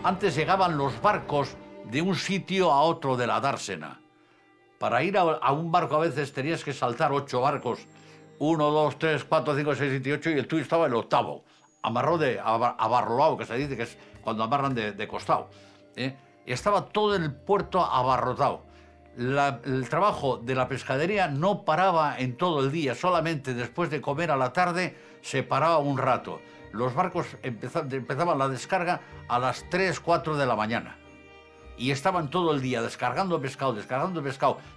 Antes llegaban los barcos de un sitio a otro de la dársena. Para ir a un barco a veces tenías que saltar 8 barcos. 1, 2, 3, 4, 5, 6, 7 y 8, y el tuyo estaba el octavo. Amarró abarrolado, que se dice que es cuando amarran de costado. Y estaba todo el puerto abarrotado. El trabajo de la pescadería no paraba en todo el día, solamente después de comer a la tarde se paraba un rato. Los barcos empezaban la descarga a las 3, 4 de la mañana. Y estaban todo el día descargando pescado,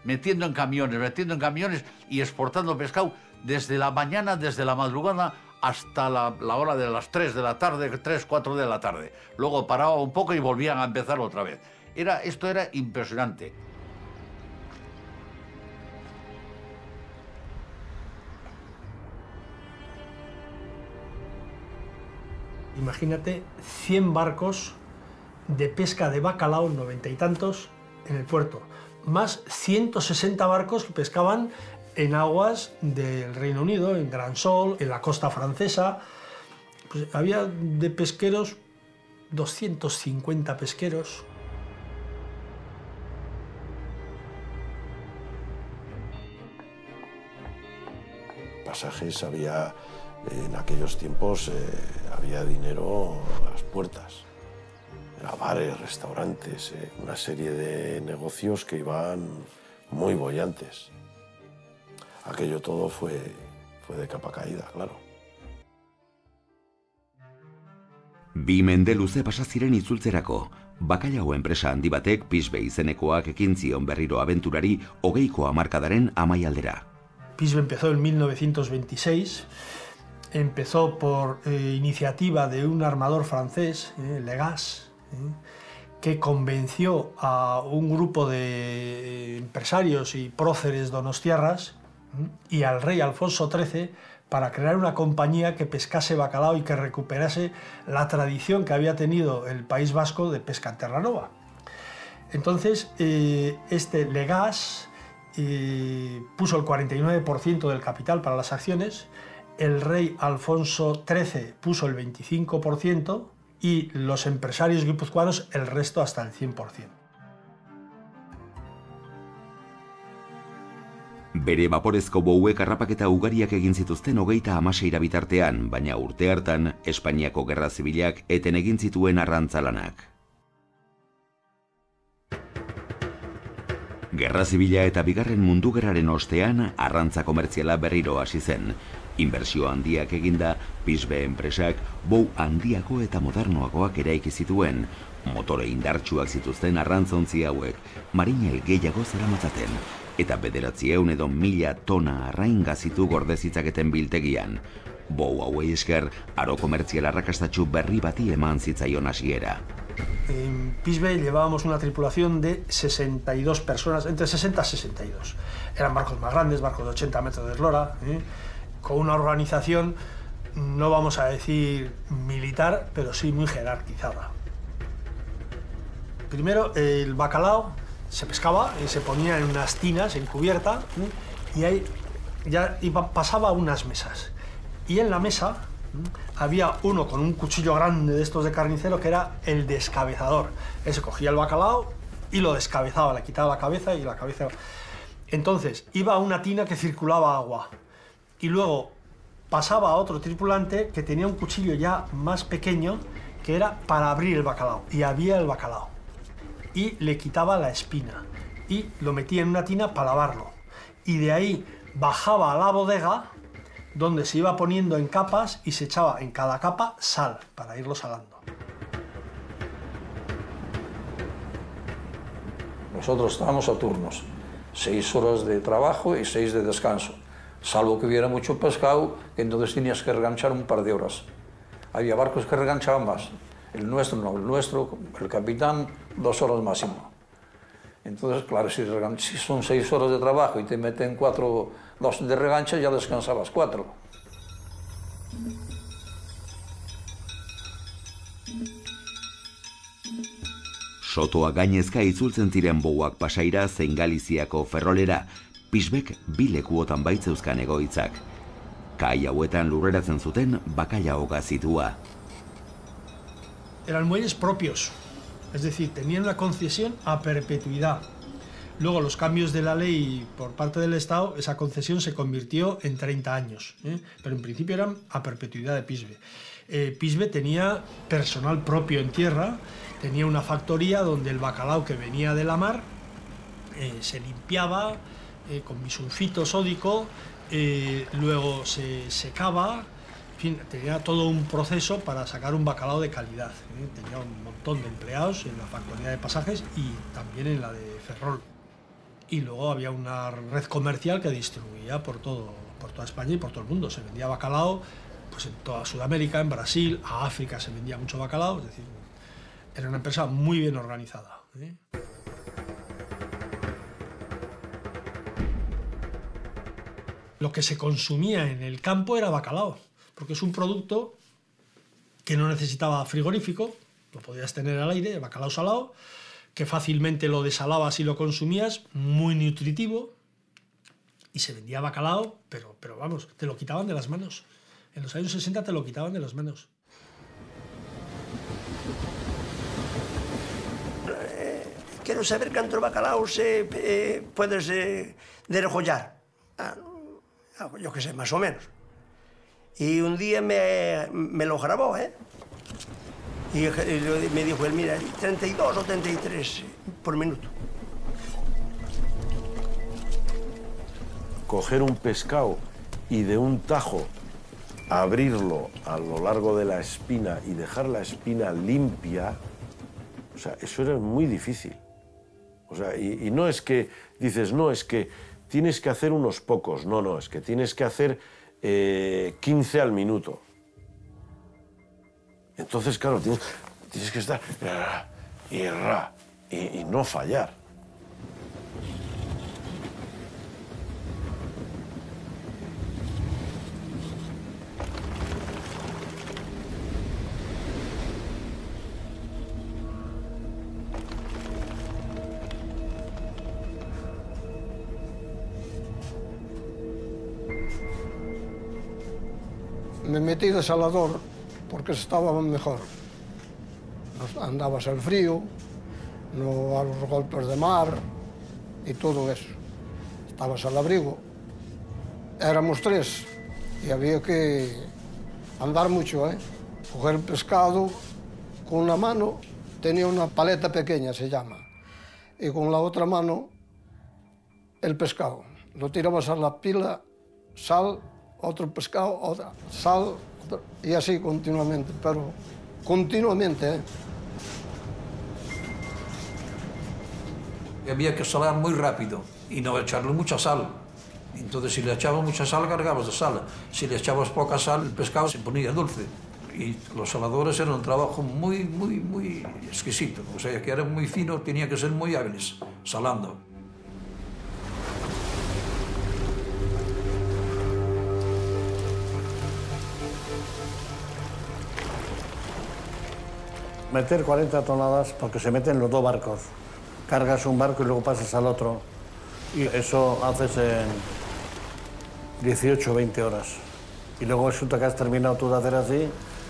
metiendo en camiones y exportando pescado desde la mañana, desde la madrugada hasta la hora de las 3 de la tarde, 3, 4 de la tarde. Luego paraba un poco y volvían a empezar otra vez. Esto era impresionante. Imagínate 100 barcos de pesca de bacalao, 90 y tantos, en el puerto, más 160 barcos que pescaban en aguas del Reino Unido, en Gran Sol, en la costa francesa. Pues había de pesqueros 250 pesqueros. Pasajes había, en aquellos tiempos, había dinero a las puertas. Bares, restaurantes, una serie de negocios que iban muy bollantes. Aquello todo fue de capa caída, claro. Bi mende luze pasa ziren itzultzerako. Bacalao enpresa handi batek Pisbe izenekoak ekin zion berriro abenturari 20ko hamarkadaren amaialdera. Pisbe empezó en 1926. Empezó por iniciativa de un armador francés, Legas, que convenció a un grupo de empresarios y próceres donostiarras y al rey Alfonso XIII para crear una compañía que pescase bacalao y que recuperase la tradición que había tenido el País Vasco de pesca en Terranova. Entonces, este Legas puso el 49% del capital para las acciones, el rey Alfonso XIII puso el 25%, y los empresarios guipuzcoanos el resto hasta el 100%. Bere baporezko bouek harrapaketa ugariak egin zituzten 36 bitartean, baina urte hartan Espainiako Gerra Zibilak eten egin zituen arrantza lanak. Gerra Zibila eta Bigarren Mundu Gerraren ostean arrantza komertziala berriro hasi zen. Inbertsio handiak eginda, Pisbe enpresak bou handiago eta modernoagoak eraiki zituen. Motore indartsuak zituzten arrantzontzi hauek, marinel gehiago zeramatzaten, eta 900 edo 1000 tona arrain gazitu gorde zitzaketen biltegian. Bou hauei esker, aro komertzial arrakastatsu berri bati eman zitzaion hasiera. En Pisbe llevábamos una tripulación de 62 personas, entre 60 y 62. Eran barcos más grandes, barcos de 80 metros de eslora, con una organización, no vamos a decir militar, pero sí muy jerarquizada. Primero, el bacalao se pescaba y se ponía en unas tinas, en cubierta, y ahí ya pasaba a unas mesas. Y en la mesa había uno con un cuchillo grande de estos de carnicero que era el descabezador. Ese cogía el bacalao y lo descabezaba, le quitaba la cabeza y la cabeza. Entonces iba a una tina que circulaba agua y luego pasaba a otro tripulante que tenía un cuchillo ya más pequeño que era para abrir el bacalao, y abría el bacalao y le quitaba la espina y lo metía en una tina para lavarlo, y de ahí bajaba a la bodega donde se iba poniendo en capas y se echaba en cada capa sal para irlo salando. Nosotros estábamos a turnos, 6 horas de trabajo y 6 de descanso, salvo que hubiera mucho pescado, que entonces tenías que reganchar un par de horas. Había barcos que reganchaban más, el nuestro no, el nuestro, el capitán, 2 horas máximo. Entonces, claro, si son 6 horas de trabajo y te meten 2 de regancha, ya descansabas 4. Sotoa gainezka itzultzen ziren bouak Pasaira zein Galiziako Ferrolera, Pisbek 2 lekuotan baitzeuzkan egoitzak. Kai hauetan lurreratzen zuten bacalao gazitua. Eran muelles propios, Es decir, tenían una concesión a perpetuidad. Luego, los cambios de la ley por parte del Estado, esa concesión se convirtió en 30 años, pero en principio eran a perpetuidad de Pisbe. Pisbe tenía personal propio en tierra, tenía una factoría donde el bacalao que venía de la mar se limpiaba con bisulfito sódico, luego se secaba, en fin, tenía todo un proceso para sacar un bacalao de calidad. Tenía un montón de empleados en la factoría de Pasajes y también en la de Ferrol. Y luego había una red comercial que distribuía por toda España y por todo el mundo. Se vendía bacalao pues, en toda Sudamérica, en Brasil, a África se vendía mucho bacalao. Es decir, era una empresa muy bien organizada. Lo que se consumía en el campo era bacalao, porque es un producto que no necesitaba frigorífico, lo podías tener al aire, el bacalao salado, que fácilmente lo desalabas y lo consumías, muy nutritivo, y se vendía bacalao, pero vamos, te lo quitaban de las manos. En los años 60 te lo quitaban de las manos. Quiero saber cuánto bacalao puedes derejollar. Yo qué sé, más o menos. Y un día me lo grabó, y me dijo él, mira, 32 o 33 por minuto. Coger un pescado y de un tajo abrirlo a lo largo de la espina y dejar la espina limpia, o sea, eso era muy difícil. O sea, y no es que dices, no, es que tienes que hacer unos pocos, no, es que tienes que hacer 15 al minuto. Entonces, claro, tienes que estar y no fallar. Me metí de salador porque estaba mejor. Andabas al frío, no a los golpes de mar y todo eso. Estabas al abrigo. Éramos 3 y había que andar mucho, Coger el pescado con una mano, tenía una paleta pequeña, se llama, y con la otra mano el pescado. Lo tirabas a la pila, sal, otro pescado, otra sal, y así continuamente, pero continuamente. Había que salar muy rápido y no echarle mucha sal. Entonces, si le echabas mucha sal, cargabas de sal. Si le echabas poca sal, el pescado se ponía dulce. Y los saladores eran un trabajo muy exquisito. O sea, que era muy fino, tenía que ser muy hábiles, salando. Meter 40 toneladas porque se meten los 2 barcos. Cargas un barco y luego pasas al otro. Y eso haces en 18 o 20 horas. Y luego resulta que has terminado tú de hacer así,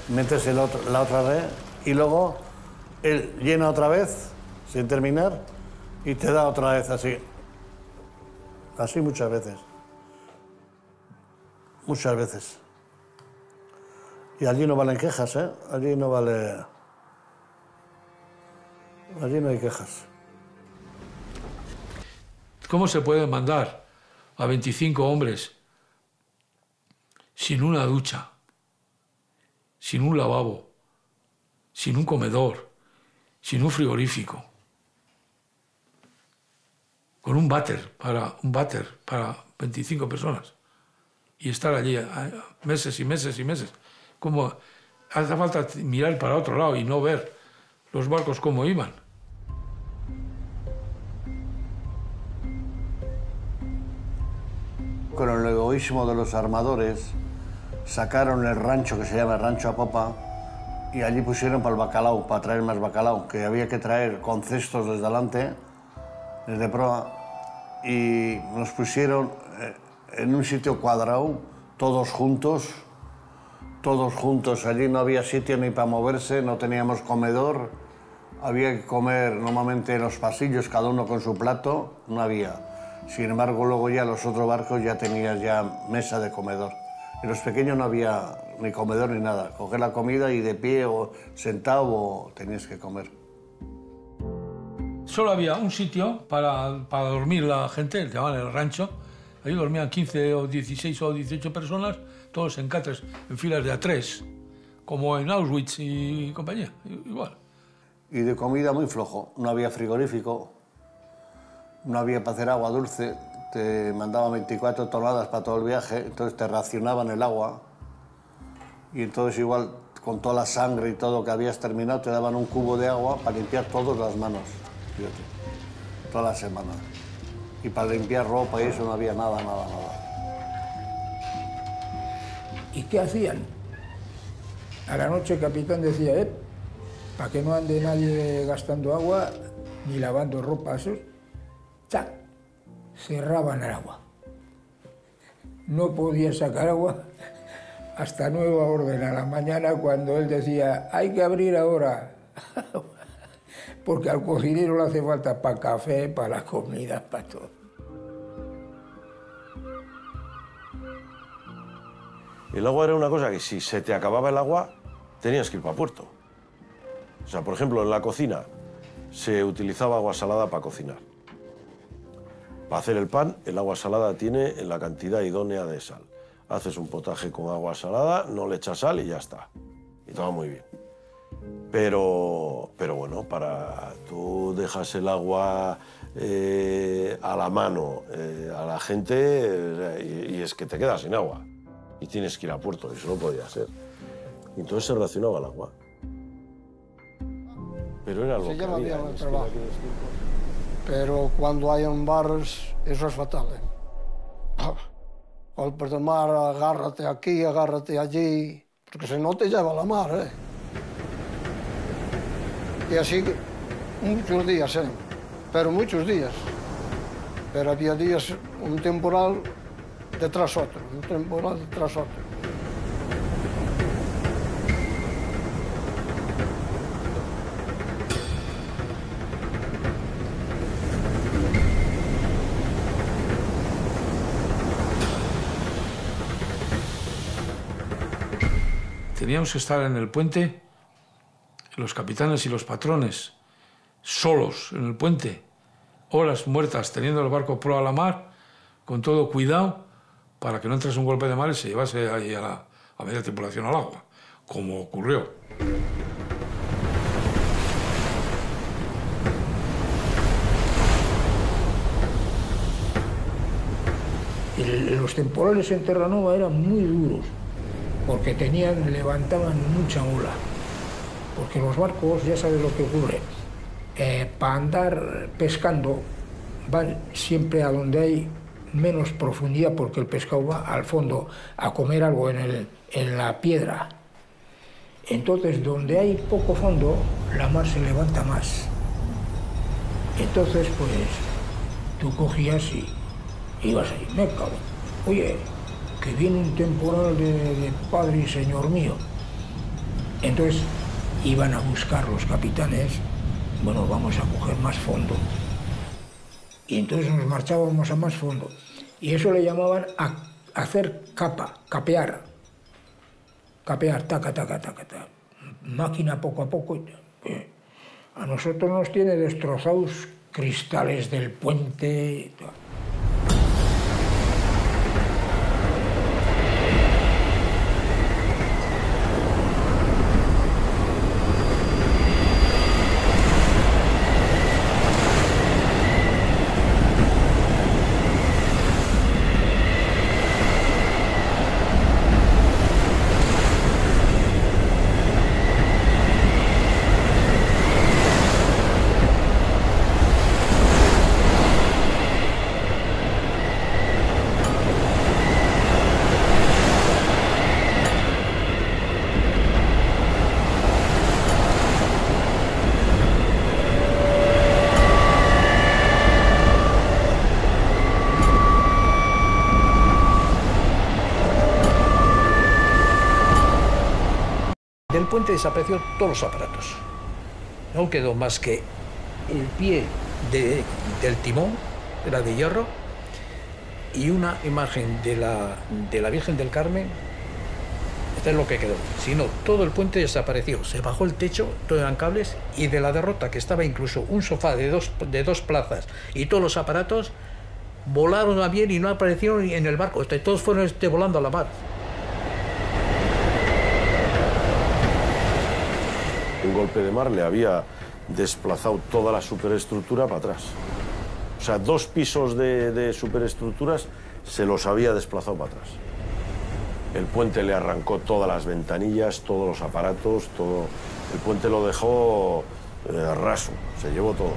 metes la otra red y luego él llena otra vez, sin terminar, y te da otra vez así. Así muchas veces. Muchas veces. Y allí no valen quejas, Allí no vale... Allí no hay quejas. ¿Cómo se puede mandar a 25 hombres sin una ducha, sin un lavabo, sin un comedor, sin un frigorífico, con un váter para 25 personas y estar allí meses y meses y meses? ¿Cómo hace falta mirar para otro lado y no ver los barcos cómo iban? Con el egoísmo de los armadores, sacaron el rancho que se llama Rancho a Popa y allí pusieron para el bacalao, para traer más bacalao, que había que traer con cestos desde delante, desde proa, y nos pusieron en un sitio cuadrado, todos juntos, allí no había sitio ni para moverse, no teníamos comedor, Había que comer normalmente en los pasillos, cada uno con su plato, no había. Sin embargo, luego ya los otros barcos ya tenías ya mesa de comedor. En los pequeños no había ni comedor ni nada. Coger la comida y de pie o sentado o tenías que comer. Solo había un sitio para dormir la gente, el llamaban el rancho. Ahí dormían 15 o 16 o 18 personas, todos en catres, en filas de A3, como en Auschwitz y compañía, igual. Y de comida muy flojo. No había frigorífico, no había para hacer agua dulce. Te mandaban 24 toneladas para todo el viaje, entonces te racionaban el agua. Y entonces igual, con toda la sangre y todo que habías terminado, te daban un cubo de agua para limpiar todas las manos, fíjate, toda la semana. Y para limpiar ropa y eso no había nada. ¿Y qué hacían? A la noche el capitán decía, para que no ande nadie gastando agua ni lavando ropa, esos, ¡chac!, cerraban el agua. No podía sacar agua hasta nueva orden a la mañana, cuando él decía, hay que abrir ahora, porque al cocinero le hace falta para café, para la comida, para todo. El agua era una cosa que si se te acababa el agua, tenías que ir para puerto. O sea, por ejemplo, en la cocina se utilizaba agua salada para cocinar. Para hacer el pan, el agua salada tiene la cantidad idónea de sal. Haces un potaje con agua salada, no le echas sal y ya está. Y todo muy bien. Pero bueno, tú dejas el agua a la mano a la gente y es que te quedas sin agua. Y tienes que ir a puerto, eso no podía ser. Y entonces se racionaba el agua. Pero era algo que había en aquellos tiempos. Pero cuando hay un bar, eso es fatal. Golpes de mar, agárrate aquí, agárrate allí, porque si no te lleva la mar. Y así muchos días, pero muchos días. Pero había días, un temporal detrás otro, un temporal detrás otro. Teníamos que estar en el puente, los capitanes y los patrones, solos en el puente, horas muertas, teniendo el barco pro a la mar, con todo cuidado, para que no entrase un golpe de mar y se llevase ahí a media tripulación al agua, como ocurrió. Los temporales en Terranova eran muy duros, porque levantaban mucha ola. Porque los barcos, ya sabes lo que ocurre, para andar pescando van siempre a donde hay menos profundidad, porque el pescado va al fondo a comer algo en la piedra. Entonces, donde hay poco fondo, la mar se levanta más. Entonces, pues, tú cogías y ibas ahí, me cago. Oye, que viene un temporal de padre y señor mío. Entonces iban a buscar los capitanes, bueno, vamos a coger más fondo. Y entonces nos marchábamos a más fondo. Y eso le llamaban hacer capear. Capear, taca, taca, taca, taca. Máquina poco a poco. A nosotros nos tiene destrozados cristales del puente. Del puente desaparecieron todos los aparatos. no quedó más que el pie del timón, era de hierro, y una imagen de la Virgen del Carmen. Esto es lo que quedó. Si no, todo el puente desapareció. Se bajó el techo, todo eran cables, y de la derrota, que estaba incluso un sofá de dos plazas y todos los aparatos, volaron a bien y no aparecieron en el barco. Todos fueron volando a la mar. Un golpe de mar le había desplazado toda la superestructura para atrás. O sea, 2 pisos de superestructuras se los había desplazado para atrás. El puente le arrancó todas las ventanillas, todos los aparatos, todo. El puente lo dejó raso, se llevó todo.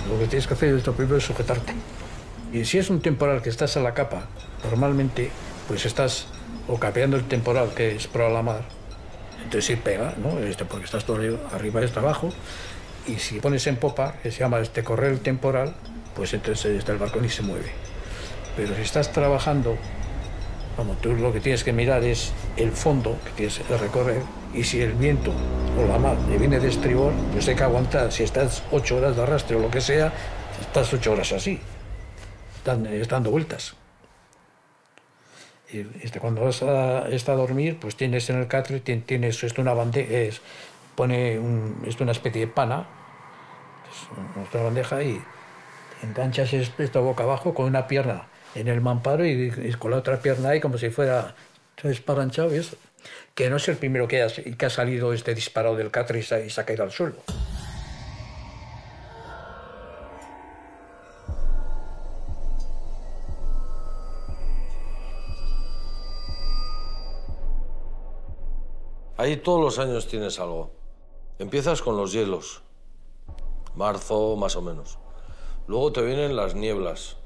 Lo que tienes que hacer es lo primero es sujetarte. Y si es un temporal que estás a la capa, normalmente pues estás o capeando el temporal que es pro a la mar, entonces sí pega, ¿no? Porque estás todo arriba y está abajo, y si pones en popa, que se llama correr el temporal, pues entonces el barco ni se mueve. Pero si estás trabajando, como tú lo que tienes que mirar es el fondo que tienes que recorrer, y si el viento o la mar le viene de estribor, pues hay que aguantar. Si estás 8 horas de arrastre o lo que sea, estás 8 horas así, dando vueltas. Y cuando vas a dormir, pues tienes en el catre, tienes una bandeja, una especie de pana, es una bandeja, y enganchas esto boca abajo con una pierna en el mamparo y con la otra pierna ahí como si fuera esparanchado, y eso. Que no es el primero que ha salido disparado del catre y se ha caído al suelo. Ahí todos los años tienes algo. Empiezas con los hielos, marzo más o menos. Luego te vienen las nieblas.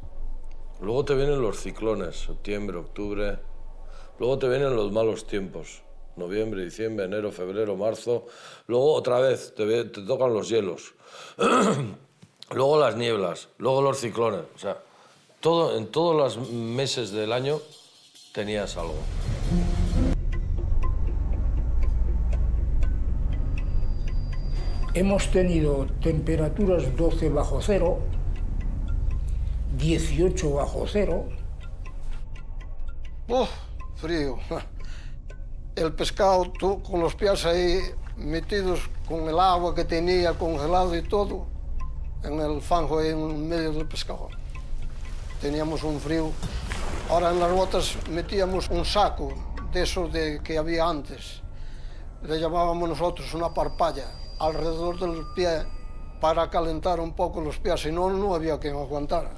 Luego te vienen los ciclones, septiembre, octubre. Luego te vienen los malos tiempos, noviembre, diciembre, enero, febrero, marzo. Luego otra vez te tocan los hielos. Luego las nieblas, luego los ciclones. O sea, en todos los meses del año tenías algo. Hemos tenido temperaturas 12 bajo cero, 18 bajo cero. Frío. El pescado, tú con los pies ahí metidos con el agua que tenía congelado y todo, en el fango ahí en medio del pescado. Teníamos un frío. Ahora en las botas metíamos un saco de esos que había antes. Le llamábamos nosotros una parpalla alrededor del pie para calentar un poco los pies, si no, no había quien aguantara.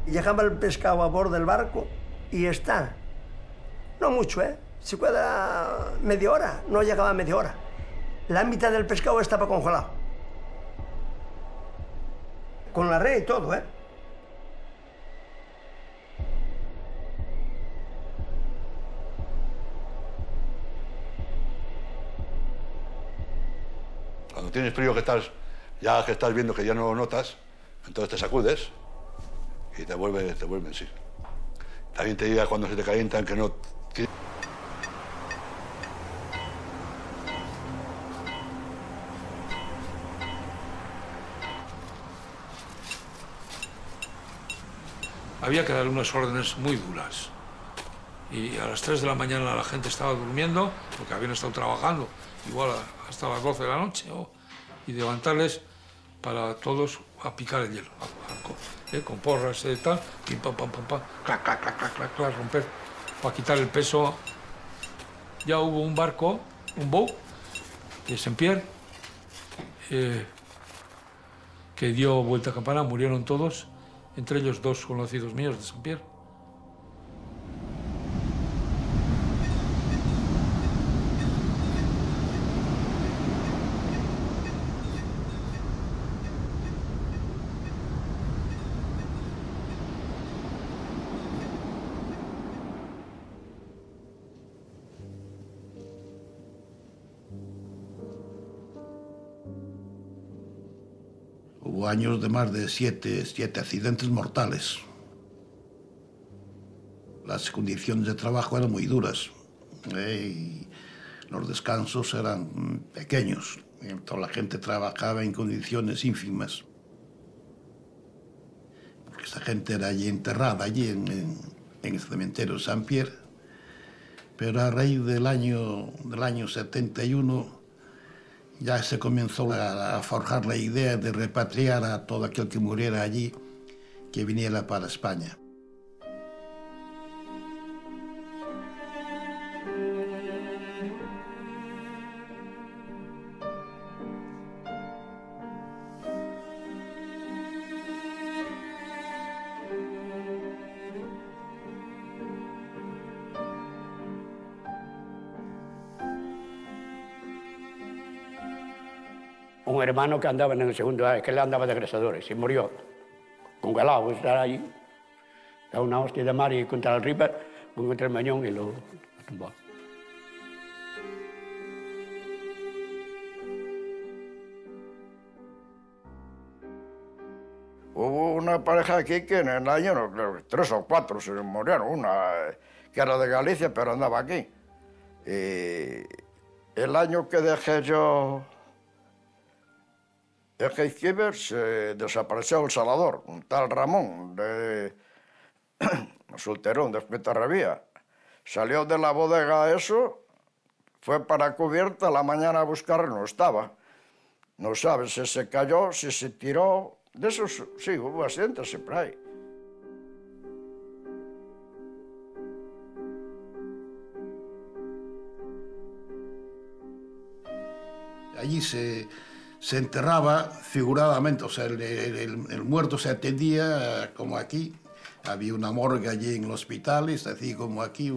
Llegaba el pescado a bordo del barco y está, no mucho, si fuera media hora, no llegaba a media hora. La mitad del pescado estaba congelado. Con la red y todo, Cuando tienes frío que estás viendo que ya no lo notas, entonces te sacudes y te vuelve, sí. También te diga cuando se te calientan que no... Había que dar unas órdenes muy duras. Y a las 3 de la mañana la gente estaba durmiendo, porque habían estado trabajando, igual hasta las 12 de la noche, y levantarles para todos a picar el hielo, con porras y tal, pim, pam, pam, pam, pam, clac, clac, clac, clac, clac, clac, romper, para quitar el peso. Ya hubo un barco, un bow, de Saint-Pierre, que dio vuelta a campana, murieron todos, entre ellos 2 conocidos míos de Saint-Pierre. Hubo años de más de 7 accidentes mortales. Las condiciones de trabajo eran muy duras y los descansos eran pequeños. Toda la gente trabajaba en condiciones ínfimas. Porque esta gente era allí enterrada, allí en el cementerio de Saint-Pierre. Pero a raíz del año 71 ya se comenzó a forjar la idea de repatriar a todo aquel que muriera allí, que viniera para España. Un hermano que andaba en el segundo año, que él andaba de agresadores y murió congelado, estar ahí, da una hostia de mar y contra el River, contra el Mañón y lo tumbó. Hubo una pareja aquí que en el año, no, creo que 3 o 4 se murieron, una que era de Galicia pero andaba aquí. Y el año que dejé yo el Heizquiver, se desapareció el salador, un tal Ramón, de solterón, de Espetarrevía. Salió de la bodega eso, fue para cubierta, a la mañana a buscar, no estaba. No sabe si se cayó, si se tiró. De eso sí, hubo accidentes siempre hay. Allí se enterraba figuradamente, o sea, el muerto se atendía como aquí. Había una morgue allí en el hospital y se hacía como aquí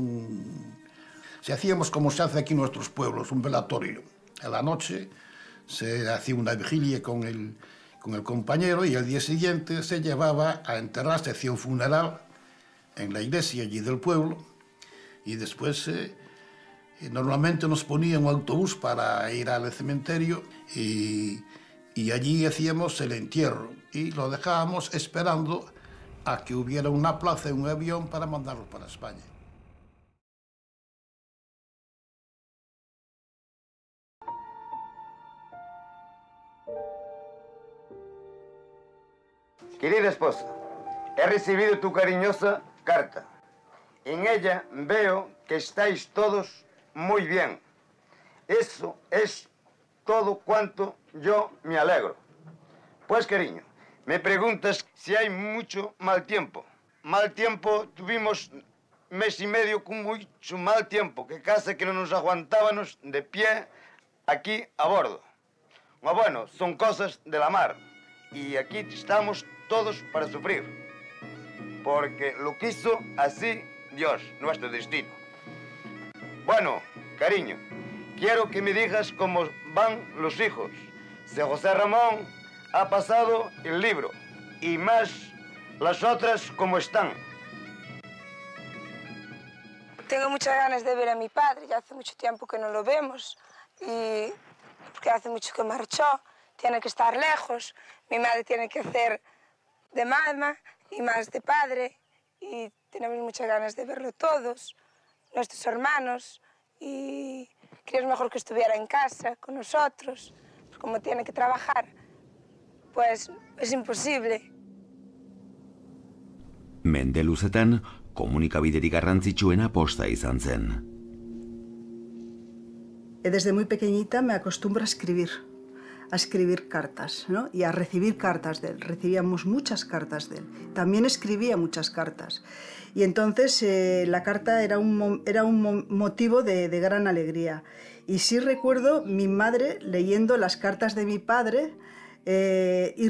se hacíamos como se hace aquí en nuestros pueblos, un velatorio. A la noche se hacía una vigilia con el compañero y al día siguiente se llevaba a enterrar, se hacía un funeral en la iglesia allí del pueblo y después normalmente nos ponían un autobús para ir al cementerio y allí hacíamos el entierro y lo dejábamos esperando a que hubiera una plaza y un avión para mandarlo para España. Querida esposa, he recibido tu cariñosa carta. En ella veo que estáis todos muy bien. Eso es todo cuanto yo me alegro. Pues, cariño, me preguntas si hay mucho mal tiempo. Mal tiempo, tuvimos mes y medio con mucho mal tiempo, que casi que no nos aguantábamos de pie aquí a bordo. Bueno, son cosas de la mar. Y aquí estamos todos para sufrir. Porque lo quiso así Dios, nuestro destino. Bueno, cariño, quiero que me digas cómo van los hijos. Si José Ramón ha pasado el libro y más las otras cómo están. Tengo muchas ganas de ver a mi padre, ya hace mucho tiempo que no lo vemos y porque hace mucho que marchó, tiene que estar lejos, mi madre tiene que hacer de mamá y más de padre y tenemos muchas ganas de verlo todos, nuestros hermanos, y creemos mejor que estuviera en casa con nosotros, pues como tiene que trabajar, pues es imposible. Mende luzetan, komunikabiderik garrantzitsuena posta izan zen. Desde muy pequeñita me acostumbro a escribir cartas, ¿no? Y a recibir cartas de él. Recibíamos muchas cartas de él. También escribía muchas cartas. Y entonces la carta era un motivo de gran alegría. Y sí recuerdo mi madre leyendo las cartas de mi padre y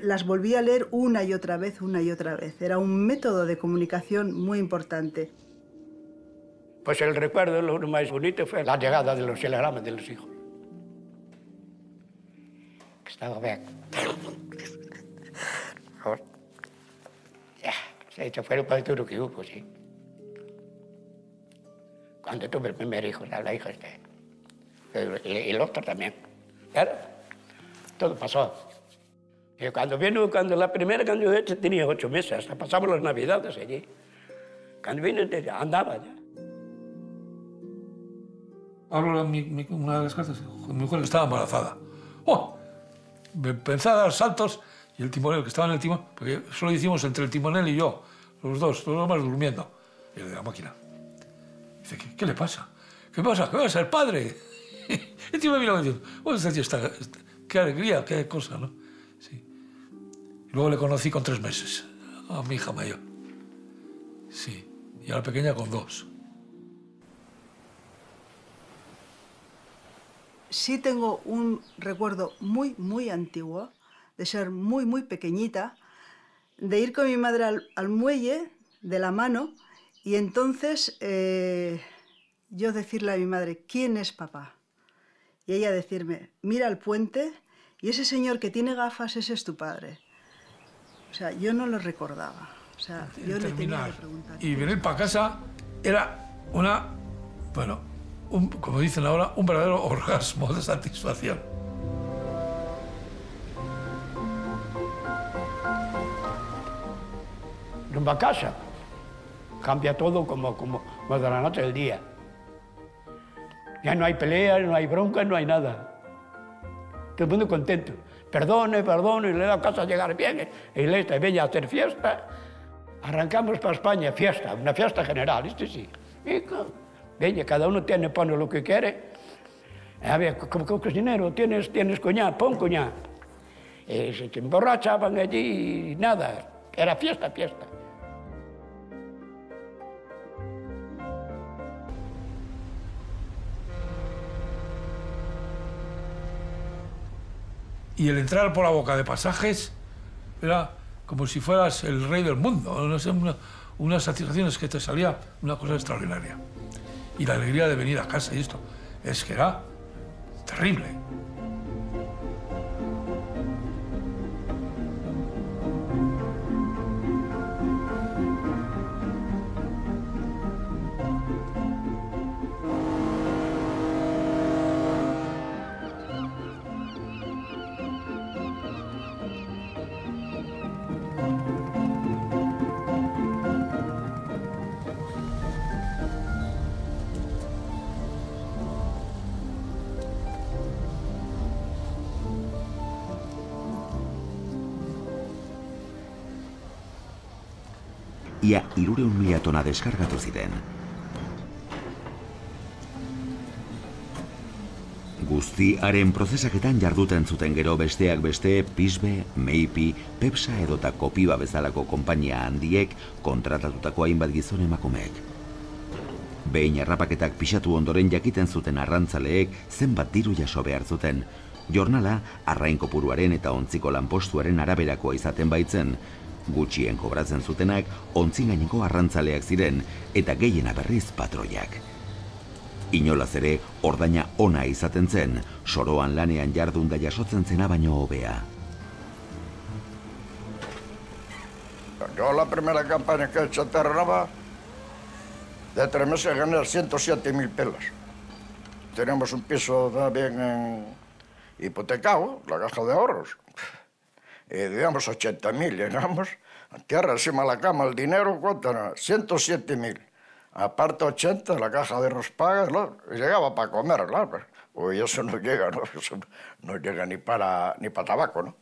las volvía a leer una y otra vez, una y otra vez. Era un método de comunicación muy importante. Pues el recuerdo, lo más bonito fue la llegada de los telegramas de los hijos. Que estaba bien. Ya, eso fue lo más duro que hubo, sí. Cuando tuve el primer hijo, la hija y el otro también. Claro, todo pasó. Y cuando la primera cuando yo hecho tenía 8 meses, hasta pasamos las navidades allí. Cuando vine andaba ya. Hablo una de las cartas, mi mujer estaba embarazada. ¡Oh! Me empecé a dar saltos y el timonel, que estaba en el timón, porque solo hicimos entre el timonel y yo, los dos más durmiendo, y el de la máquina. Dice, ¿qué le pasa? ¿Qué pasa? ¿Qué va a ser padre? El tío me miró diciendo, oh, este tío está, qué alegría, qué cosa, ¿no? Sí. Y luego le conocí con 3 meses, a mi hija mayor. Sí, y a la pequeña con 2. Sí tengo un recuerdo muy, muy antiguo, de ser muy, muy pequeñita, de ir con mi madre al muelle de la mano y entonces yo decirle a mi madre, ¿quién es papá? Y ella decirme, mira el puente y ese señor que tiene gafas, ese es tu padre. O sea, yo no lo recordaba. O sea, yo le tenía que preguntar. Y venir para casa era una, bueno, como dicen ahora, un verdadero orgasmo de satisfacción. Rumbo a casa. Cambia todo como de la noche al día. Ya no hay peleas, no hay bronca, no hay nada. Todo el mundo contento. Perdone, y le da casa a llegar bien. Y le está, venga a hacer fiesta. Arrancamos para España, fiesta, una fiesta general, esto sí. Y, venga, cada uno pone lo que quiere. A ver, como cocinero, tienes coñac, pon coñac. Se emborrachaban allí y nada. Era fiesta. Y el entrar por la boca de Pasajes era como si fueras el rey del mundo. No sé, unas satisfacciones que te salía una cosa extraordinaria. Y la alegría de venir a casa y esto, es que era terrible. Ia 300.000 tona deskargatu ziren. Guztiaren prozesaketan jarduten zuten gero besteak beste Pisbe, Meipi, Pepsa edota Kopiba bezalako konpainia handiek kontratatutako hainbat gizon emakumeek. Behin harrapaketak pixatu ondoren jakiten zuten arrantzaleek zenbat diru jaso behar zuten. Jornala arrain kopuruaren eta ontziko lanpostuaren araberakoa izaten baitzen, gutxien kobratzen zutenak ontzin gaineko arrantzaleak ziren eta gehiena berriz patroiak. Inolaz ere, ordaina ona izaten zen, soroan lanean jardunda jasotzen zena baino hobea. Yo la primera campaña que he hecho en Terranova, de 3 meses gané 107.000 pelas. Teníamos un piso también hipotecado, la caja de ahorros. Y digamos 80.000, llegamos a tierra, encima de la cama, el dinero, ¿cuánto era? 107.000. Aparte 80, la caja de Rospaga, claro, y llegaba para comer, claro. Pues eso no llega, ¿no? Eso no llega ni para tabaco, ¿no?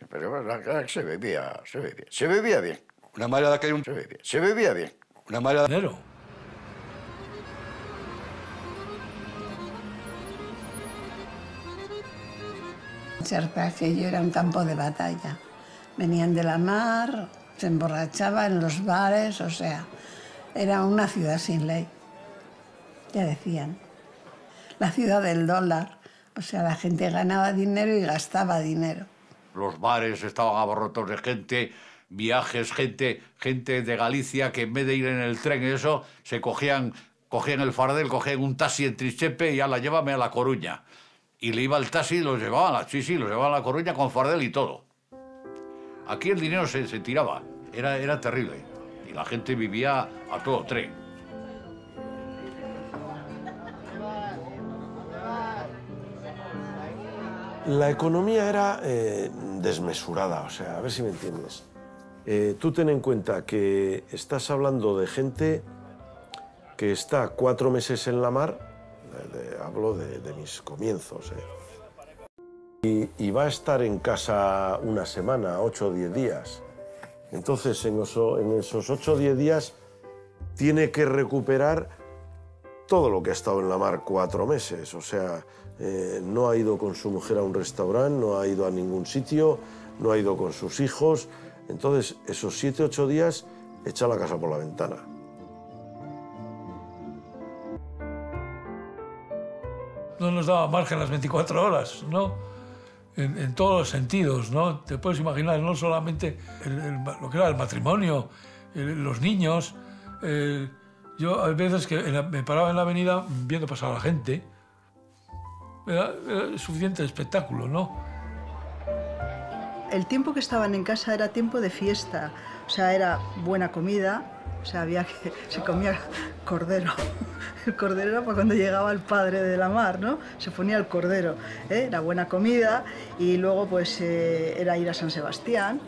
Pero se vivía bien. Una manera de que hay un... Se vivía bien. Una manera de... Dinero. Aquello era un campo de batalla. Venían de la mar, se emborrachaban en los bares, o sea, era una ciudad sin ley. Ya decían, la ciudad del dólar. O sea, la gente ganaba dinero y gastaba dinero. Los bares estaban abarrotados de gente, viajes, gente de Galicia que en vez de ir en el tren y eso, se cogían el fardel, cogían un taxi en Trichepe y ala, llévame a La Coruña. Y le iba el taxi y los llevaban los llevaban a La Coruña con fardel y todo. Aquí el dinero se tiraba, era terrible. Y la gente vivía a todo tren. La economía era desmesurada, o sea, a ver si me entiendes. Tú ten en cuenta que estás hablando de gente que está 4 meses en la mar, hablo de mis comienzos, y va a estar en casa una semana, 8 o 10 días. Entonces, en esos 8 o 10 días tiene que recuperar todo lo que ha estado en la mar 4 meses. O sea, no ha ido con su mujer a un restaurante, no ha ido a ningún sitio, no ha ido con sus hijos. Entonces, esos 7 o 8 días echa la casa por la ventana. No nos daba margen las 24 horas, ¿no? En todos los sentidos, ¿no? Te puedes imaginar, no solamente lo que era el matrimonio, los niños. Yo hay veces que me paraba en la avenida viendo pasar a la gente. Era suficiente espectáculo, ¿no? El tiempo que estaban en casa era tiempo de fiesta, o sea, era buena comida, o sea, se comía cordero. El cordero era para cuando llegaba el padre de la mar, ¿no? Se ponía el cordero, era buena comida, y luego pues era ir a San Sebastián,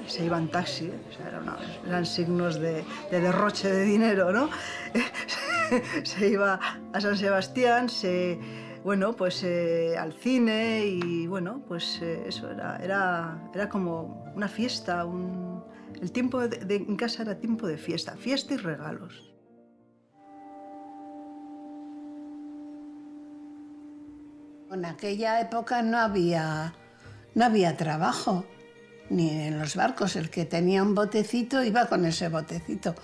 se iba en taxi, o sea, eran signos de derroche de dinero, ¿no? Se iba a San Sebastián, bueno, pues al cine, y bueno, pues eso era como una fiesta, el tiempo en casa era tiempo de fiesta y regalos. En aquella época no había trabajo, ni en los barcos. El que tenía un botecito iba con ese botecito.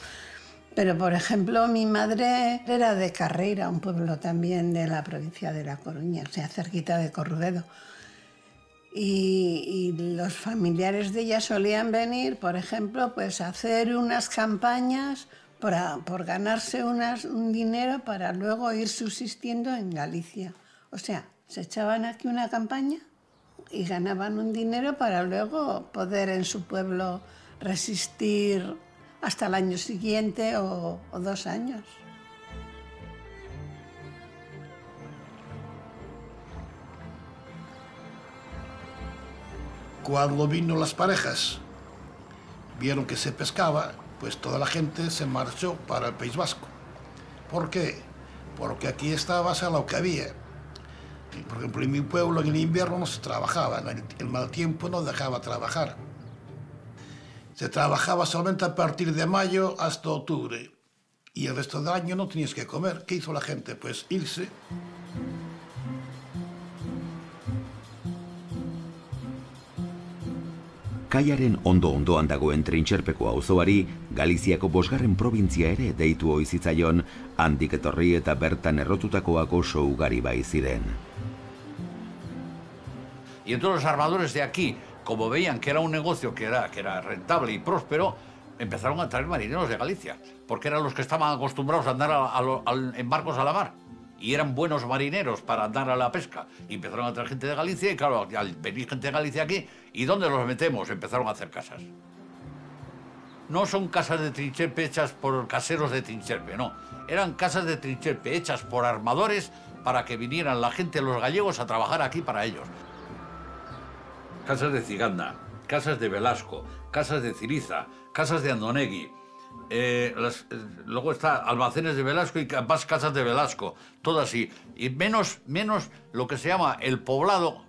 Pero, por ejemplo, mi madre era de Carreira, un pueblo también de la provincia de La Coruña, o sea, cerquita de Corruedo. Y los familiares de ella solían venir, por ejemplo, pues a hacer unas campañas por ganarse un dinero para luego ir subsistiendo en Galicia. O sea, se echaban aquí una campaña y ganaban un dinero para luego poder en su pueblo resistir hasta el año siguiente o 2 años. Cuando vino las parejas, vieron que se pescaba, pues toda la gente se marchó para el País Vasco. ¿Por qué? Porque aquí estaba lo que había. Por ejemplo, en mi pueblo en el invierno no se trabajaba, el mal tiempo no dejaba trabajar. Se trabajaba solamente a partir de mayo hasta octubre. Y el resto del año no tenías que comer. ¿Qué hizo la gente? Pues irse. Kaiaren ondo-ondoan dagoen Trintxerpeko auzoari Galiziako 5. probintzia ere deitu ohi zitzaion, handik etorri eta bertan errotutakoak oso ugari bai ziren. Y entonces los armadores de aquí, como veían que era un negocio que era rentable y próspero, empezaron a traer marineros de Galicia, porque eran los que estaban acostumbrados a andar en barcos a la mar. Y eran buenos marineros para andar a la pesca. Y empezaron a traer gente de Galicia, y claro, al venir gente de Galicia aquí, ¿y dónde los metemos? Empezaron a hacer casas. No son casas de Trincherpe hechas por caseros de Trincherpe, no. Eran casas de Trincherpe hechas por armadores para que vinieran la gente, los gallegos, a trabajar aquí para ellos. Casas de Ciganda, casas de Velasco, casas de Ciriza, casas de Andonegui. Luego está almacenes de Velasco y más casas de Velasco, todo así. Y menos lo que se llama el poblado,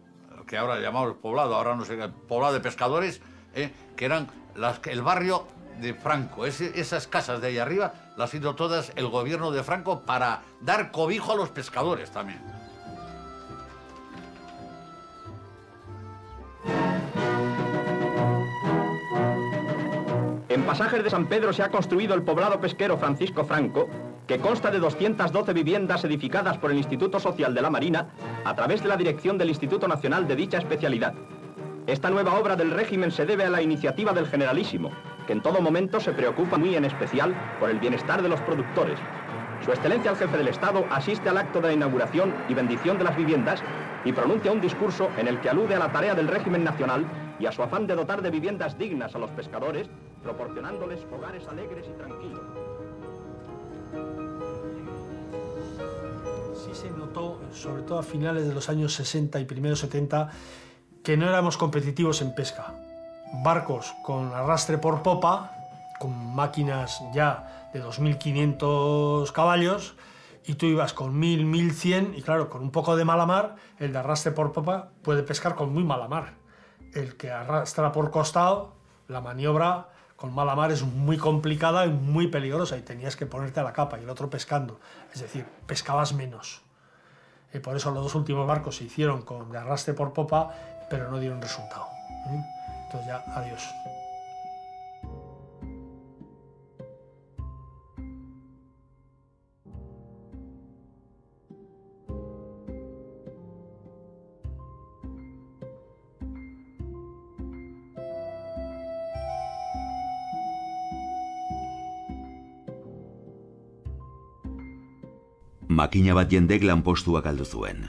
que ahora llamamos poblado, ahora no sé, el poblado de pescadores, que eran el barrio de Franco. Esas casas de ahí arriba las hizo todas el gobierno de Franco para dar cobijo a los pescadores también. En Pasajes de San Pedro se ha construido el poblado pesquero Francisco Franco, que consta de 212 viviendas edificadas por el Instituto Social de la Marina a través de la dirección del Instituto Nacional de dicha especialidad. Esta nueva obra del régimen se debe a la iniciativa del Generalísimo, que en todo momento se preocupa muy en especial por el bienestar de los productores. Su Excelencia el Jefe del Estado asiste al acto de la inauguración y bendición de las viviendas y pronuncia un discurso en el que alude a la tarea del régimen nacional y a su afán de dotar de viviendas dignas a los pescadores, proporcionándoles hogares alegres y tranquilos. Sí se notó, sobre todo a finales de los años 60 y primeros 70, que no éramos competitivos en pesca. Barcos con arrastre por popa, con máquinas ya de 2.500 caballos, y tú ibas con 1.000, 1.100, y claro, con un poco de mala mar, el de arrastre por popa puede pescar con muy mala mar. El que arrastra por costado, la maniobra con mala mar es muy complicada y muy peligrosa, y tenías que ponerte a la capa y el otro pescando. Es decir, pescabas menos. Y por eso los dos últimos barcos se hicieron con de arrastre por popa, pero no dieron resultado. Entonces ya, adiós. Makina bat jendek lanpostuak galdu zuen.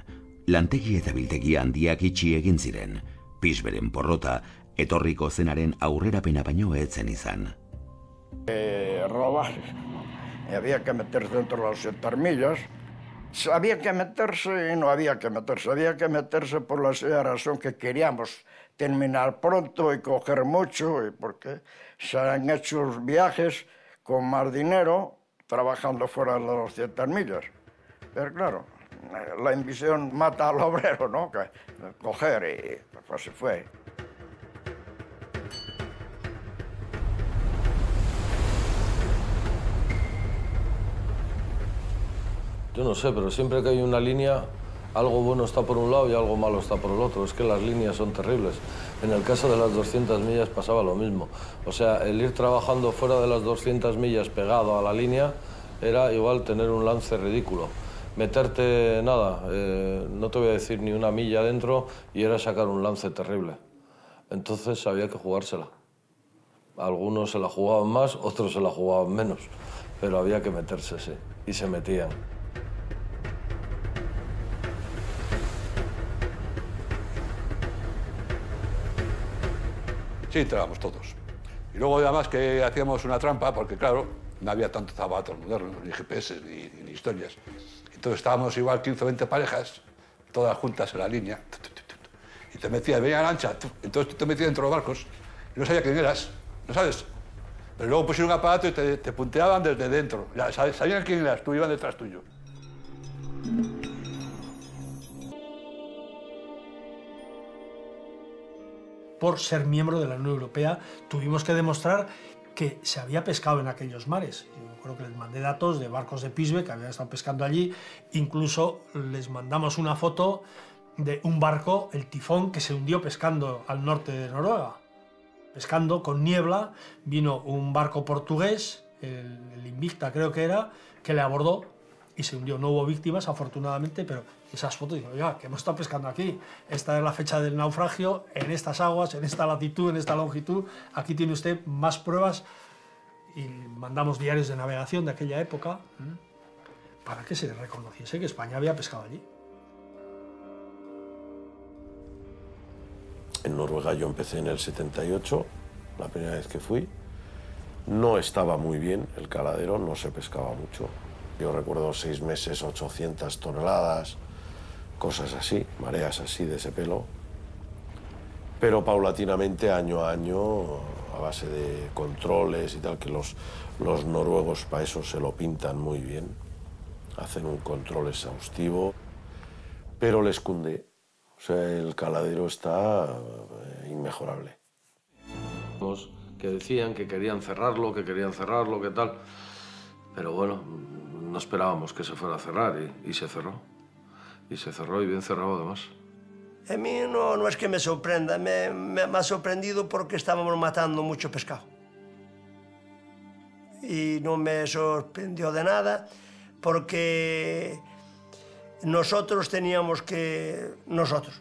Lantegi eta biltegi handiak itxi egin ziren. Pisberen porrota, etorriko zenaren aurrerapena baino etzen izan. Robar. Había que meterse dentro de las 7 millas. Había que meterse y no había que meterse. Había que meterse por la sencilla razón que queríamos terminar pronto y coger mucho, y porque se han hecho viajes con más dinero trabajando fuera de las 200 millas. Pero claro, la ambición mata al obrero, ¿no? Que coger y pues se fue. Yo no sé, pero siempre que hay una línea, algo bueno está por un lado y algo malo está por el otro. Es que las líneas son terribles. En el caso de las 200 millas pasaba lo mismo. O sea, el ir trabajando fuera de las 200 millas pegado a la línea era igual tener un lance ridículo. Meterte, nada, no te voy a decir ni una milla dentro, y era sacar un lance terrible. Entonces había que jugársela. Algunos se la jugaban más, otros se la jugaban menos, pero había que meterse, sí, y se metían. Sí, entrábamos todos. Y luego además que hacíamos una trampa, porque claro, no había tantos zapatos modernos, ni GPS, ni historias. Entonces estábamos igual 15 o 20 parejas, todas juntas en la línea, y te metías, venía lancha, entonces tú te metías dentro de los barcos, y no sabías quién eras, ¿no sabes? Pero luego pusieron un aparato y te punteaban desde dentro, ya sabían quién eras, tú iban detrás tuyo. Por ser miembro de la Unión Europea, tuvimos que demostrar que se había pescado en aquellos mares. Yo creo que les mandé datos de barcos de Pisbe que habían estado pescando allí. Incluso les mandamos una foto de un barco, el Tifón, que se hundió pescando al norte de Noruega. Pescando con niebla, vino un barco portugués, el Invicta creo que era, que le abordó y se hundió. No hubo víctimas, afortunadamente, pero esas fotos, digo, oiga, que hemos estado pescando aquí. Esta es la fecha del naufragio, en estas aguas, en esta latitud, en esta longitud. Aquí tiene usted más pruebas. Y mandamos diarios de navegación de aquella época para que se reconociese que España había pescado allí. En Noruega yo empecé en el 78, la primera vez que fui. No estaba muy bien el caladero, no se pescaba mucho. Yo recuerdo 6 meses, 800 toneladas, cosas así, mareas así de ese pelo. Pero paulatinamente, año a año, a base de controles y tal, que los noruegos para eso se lo pintan muy bien, hacen un control exhaustivo, pero les cunde. O sea, el caladero está inmejorable. Que decían que querían cerrarlo, que tal. Pero bueno, no esperábamos que se fuera a cerrar y se cerró. Y se cerró y bien cerrado además. A mí no es que me sorprenda, me ha sorprendido porque estábamos matando mucho pescado. Y no me sorprendió de nada porque nosotros teníamos que...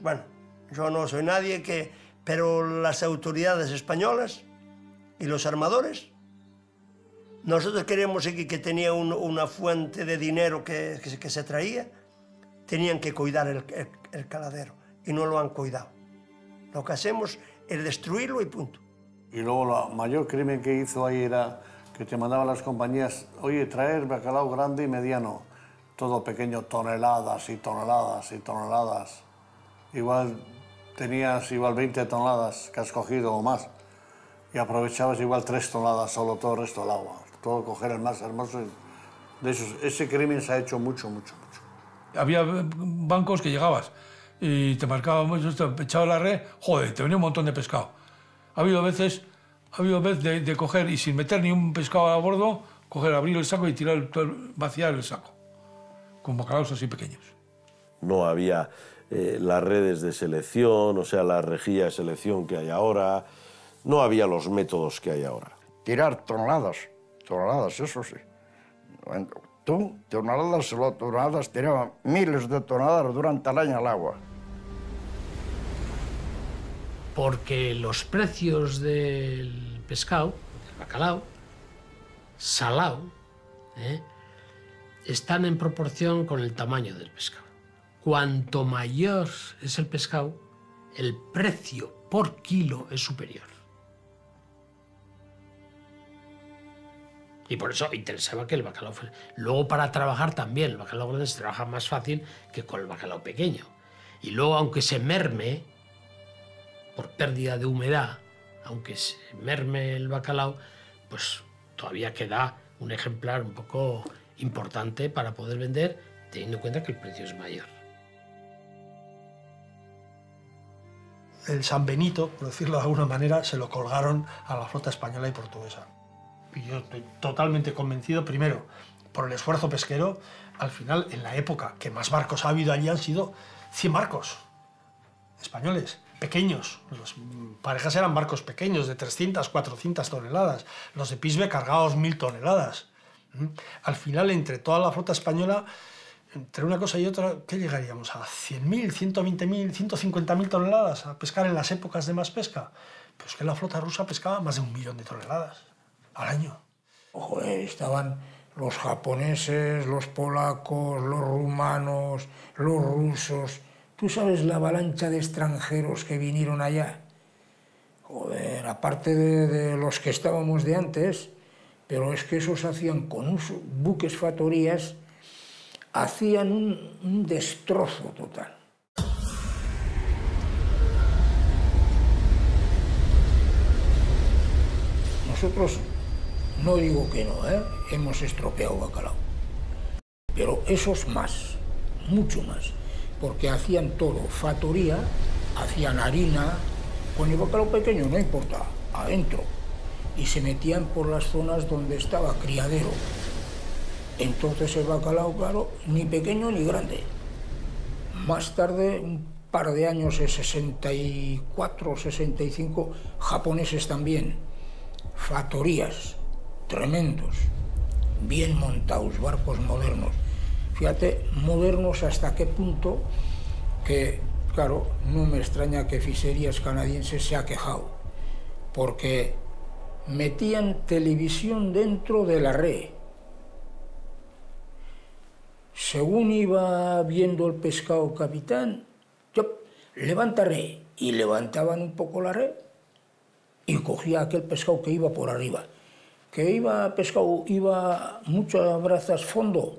Bueno, yo no soy nadie pero las autoridades españolas y los armadores, nosotros queríamos que tenía una fuente de dinero que se traía, tenían que cuidar el caladero. Y no lo han cuidado. Lo que hacemos es destruirlo y punto. Y luego el mayor crimen que hizo ahí era que te mandaban las compañías, oye, traer bacalao grande y mediano, todo pequeño, toneladas y toneladas y toneladas. Igual tenías igual 20 toneladas que has cogido o más y aprovechabas igual 3 toneladas solo todo el resto del agua. Todo coger el más hermoso. De esos, ese crimen se ha hecho mucho. Había bancos que llegabas y te marcábamos, te echaba la red, joder, te venía un montón de pescado. Ha habido veces de coger y sin meter ni un pescado a bordo, coger, abrir el saco y vaciar el saco, con bacalaos así pequeños. No había las redes de selección, o sea, la rejilla de selección que hay ahora, no había los métodos que hay ahora. Tirar toneladas, eso sí. Toneladas, tiraban miles de toneladas durante el año al agua. Porque los precios del pescado, del bacalao, salado, están en proporción con el tamaño del pescado. Cuanto mayor es el pescado, el precio por kilo es superior. Y por eso interesaba que el bacalao fuera. Luego para trabajar también, el bacalao grande se trabaja más fácil que con el bacalao pequeño. Y luego aunque se merme, por pérdida de humedad, aunque se merme el bacalao, pues todavía queda un ejemplar un poco importante para poder vender, teniendo en cuenta que el precio es mayor. El San Benito, por decirlo de alguna manera, se lo colgaron a la flota española y portuguesa. Y yo estoy totalmente convencido, primero, por el esfuerzo pesquero. Al final, en la época que más barcos ha habido allí han sido 100 barcos españoles, pequeños. Las parejas eran barcos pequeños, de 300, 400 toneladas. Los de Pisbe cargados 1000 toneladas. Al final, entre toda la flota española, entre una cosa y otra, ¿qué llegaríamos? ¿A 100.000, 120.000, 150.000 toneladas a pescar en las épocas de más pesca? Pues que la flota rusa pescaba más de 1 millón de toneladas al año. Joder, estaban los japoneses, los polacos, los rumanos, los rusos. ¿Tú sabes la avalancha de extranjeros que vinieron allá? Joder, aparte de los que estábamos de antes, pero es que esos hacían con buques factorías, hacían un destrozo total. Nosotros, no digo que no, hemos estropeado bacalao, pero esos más, mucho más, porque hacían todo, factoría, hacían harina, con el bacalao pequeño no importa, adentro, y se metían por las zonas donde estaba criadero. Entonces el bacalao, claro, ni pequeño ni grande. Más tarde, un par de años, en 64, 65, japoneses también, factorías, tremendos, bien montados, barcos modernos. Fíjate, modernos hasta qué punto que, claro, no me extraña que Fisherías Canadiense se ha quejado, porque metían televisión dentro de la red. Según iba viendo el pescado capitán, levanta red, y levantaban un poco la red y cogía aquel pescado que iba por arriba. Que iba pescado, iba muchas brazas fondo,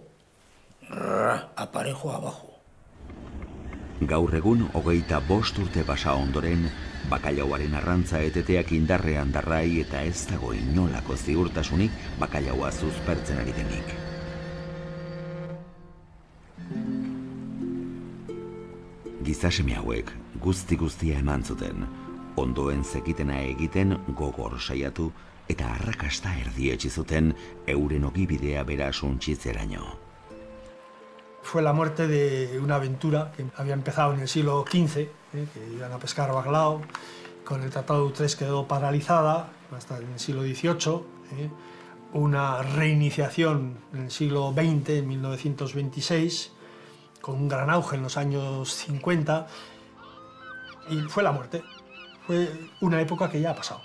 aparejo abajo. Gaur egun 25 urte pasa ondoren, bakalauaren arrantza eteteak indarrean darrai eta ez dago inolako ziurtasunik bakalaua suspertzen ari denik. Gizaseme hauek guztia eman zuten, ondoen zekitena egiten gogor saiatu eta arrakasta erdietsi zuten euren ogibidea bera suntsitzeraino. Fue la muerte de una aventura que había empezado en el siglo XV, que iban a pescar bacalao. Con el Tratado de Utrecht quedó paralizada hasta el siglo XVIII. Una reiniciación en el siglo XX, en 1926, con un gran auge en los años 50. Y fue la muerte. Fue una época que ya ha pasado.